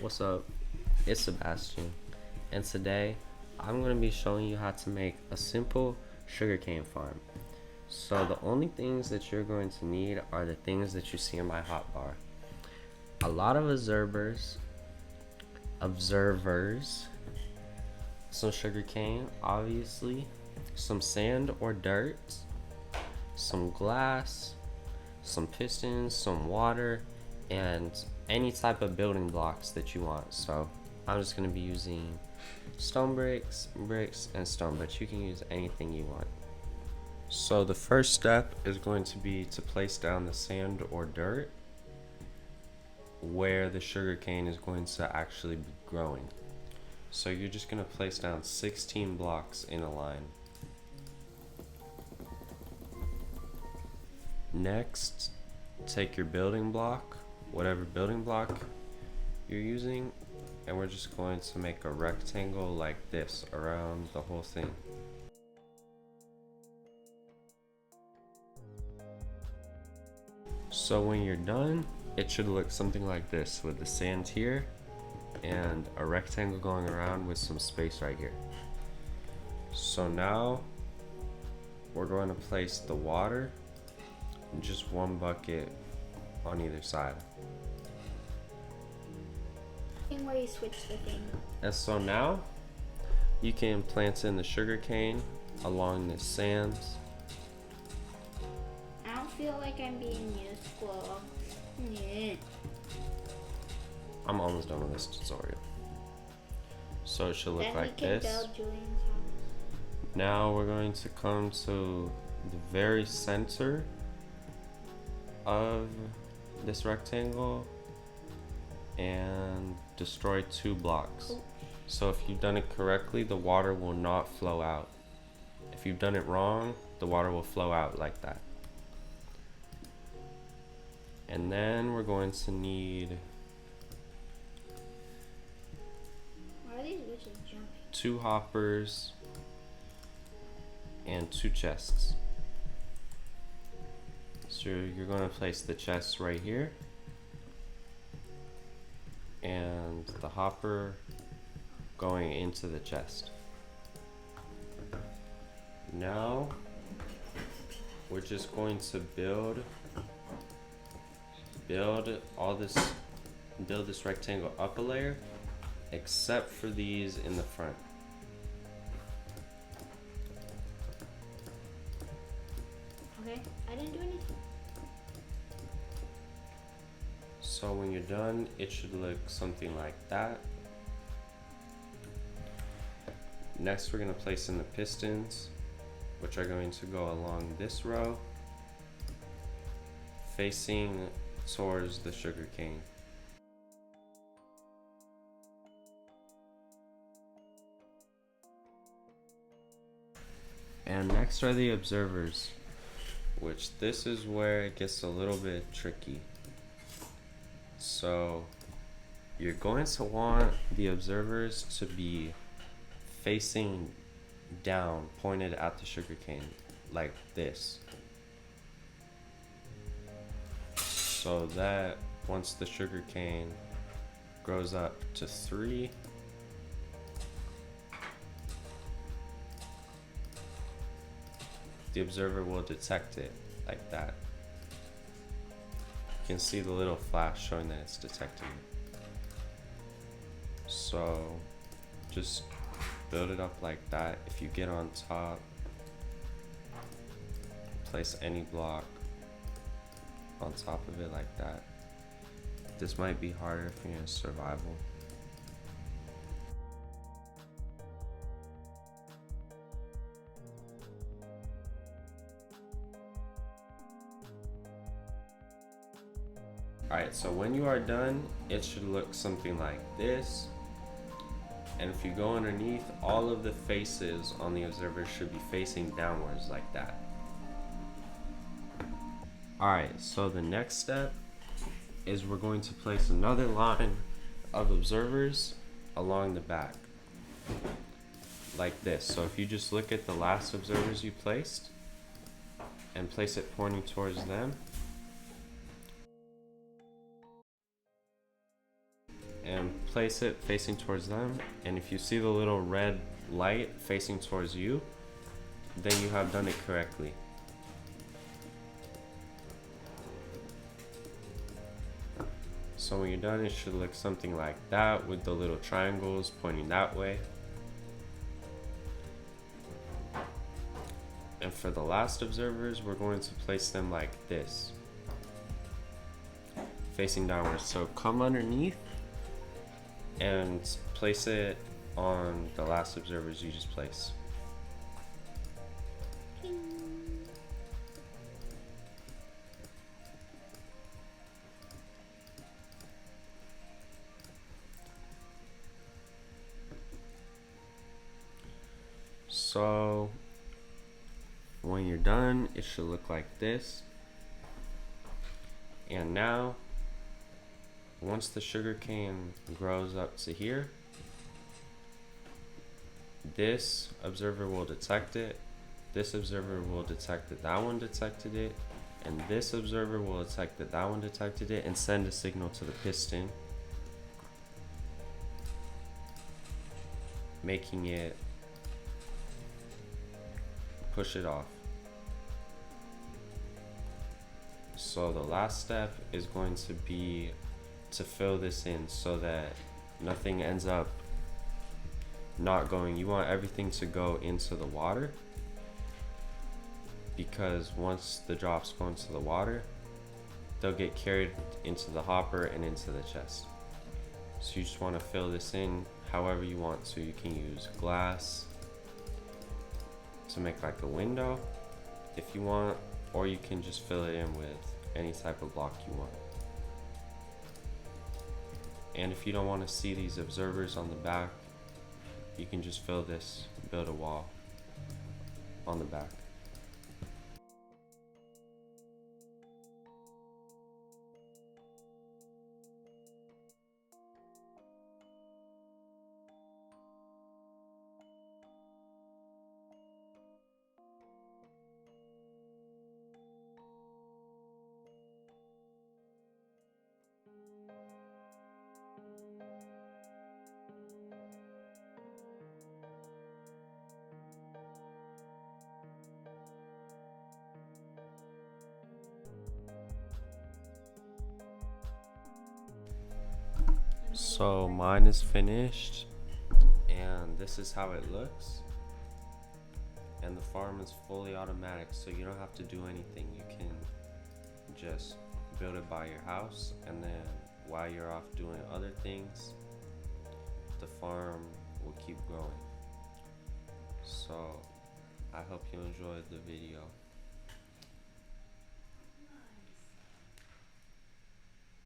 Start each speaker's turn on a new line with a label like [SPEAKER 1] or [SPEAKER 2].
[SPEAKER 1] What's up? It's Sebastian, and today I'm going to be showing you how to make a simple sugarcane farm. So the only things that you're going to need are the things that you see in my hotbar. A lot of observers, some sugarcane, obviously, some sand or dirt, some glass, some pistons, some water, and any type of building blocks that you want. So I'm just going to be using stone bricks, and stone, but you can use anything you want. So the first step is going to be to place down the sand or dirt where the sugar cane is going to actually be growing. So you're just going to place down 16 blocks in a line. Next, take your building block, whatever building block you're using, and we're just going to make a rectangle like this around the whole thing. So when you're done, it should look something like this, with the sand here and a rectangle going around with some space right here. So now we're going to place the water in just one bucket on either side.
[SPEAKER 2] Thing where you switch the thing.
[SPEAKER 1] And so now you can plant in the sugar cane along the sands.
[SPEAKER 2] I don't feel like I'm being useful. Yeah.
[SPEAKER 1] I'm almost done with this tutorial. So it should look
[SPEAKER 2] Then
[SPEAKER 1] like
[SPEAKER 2] we can
[SPEAKER 1] this.
[SPEAKER 2] build Julian's house.
[SPEAKER 1] Now we're going to come to the very center of this rectangle and destroy 2 blocks.
[SPEAKER 2] Cool.
[SPEAKER 1] So if you've done it correctly, the water will not flow out. If you've done it wrong, the water will flow out like that. And then we're going to need
[SPEAKER 2] Why are these witches jumping?
[SPEAKER 1] 2 hoppers and 2 chests. So you're going to place the chest right here and the hopper going into the chest. Now we're just going to build this rectangle up a layer, except for these in the front.
[SPEAKER 2] Okay, I didn't do anything.
[SPEAKER 1] So when you're done, it should look something like that. Next, we're going to place in the pistons, which are going to go along this row, facing towards the sugar cane. And next are the observers, which this is where it gets a little bit tricky. So you're going to want the observers to be facing down, pointed at the sugar cane, like this. So that once the sugar cane grows up to 3, the observer will detect it like that. You can see the little flash showing that it's detecting it. So just build it up like that. If you get on top, place any block on top of it like that. This might be harder if you're in survival. Alright, so when you are done, it should look something like this. And if you go underneath, all of the faces on the observer should be facing downwards like that. Alright, so the next step is we're going to place another line of observers along the back, like this. So if you just look at the last observers you placed and place it pointing towards them, and place it facing towards them. And if you see the little red light facing towards you, then you have done it correctly. So when you're done, it should look something like that with the little triangles pointing that way. And for the last observers, we're going to place them like this, facing downwards. So come underneath and place it on the last observers you just placed. So when you're done, it should look like this. And now, once the sugarcane grows up to here, this observer will detect it, this observer will detect that that one detected it, and this observer will detect that that one detected it and send a signal to the piston, making it push it off. So the last step is going to be to fill this in so that nothing ends up not going. You want everything to go into the water, because once the drops go into the water, they'll get carried into the hopper and into the chest. So you just want to fill this in however you want to. You can use glass to make like a window if you want, or you can just fill it in with any type of block you want. And if you don't want to see these observers on the back, you can just fill this, build a wall on the back. So mine is finished, and this is how it looks. And the farm is fully automatic, so you don't have to do anything. You can just build it by your house, and then while you're off doing other things, the farm will keep growing. So I hope you enjoyed the video.